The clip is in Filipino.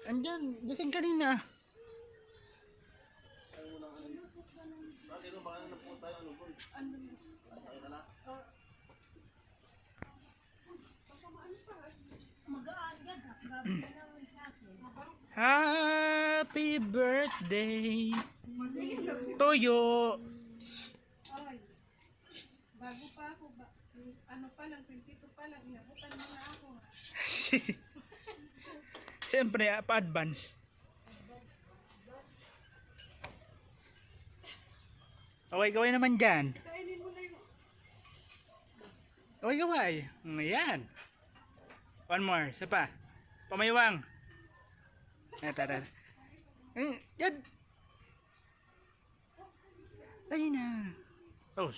Andyan, gising kanina. Happy birthday Toyo. Ay, bago pa ako, ano pa lang, 22 pa lang, inabutan mo na ako. Siyempre, pa-advance. Kaway-kaway naman dyan. Kainin mo na yung... Kaway-kaway. Ayan. One more. Isa pa. Pamaywang. Tara. Yan. Ayun na. Oh.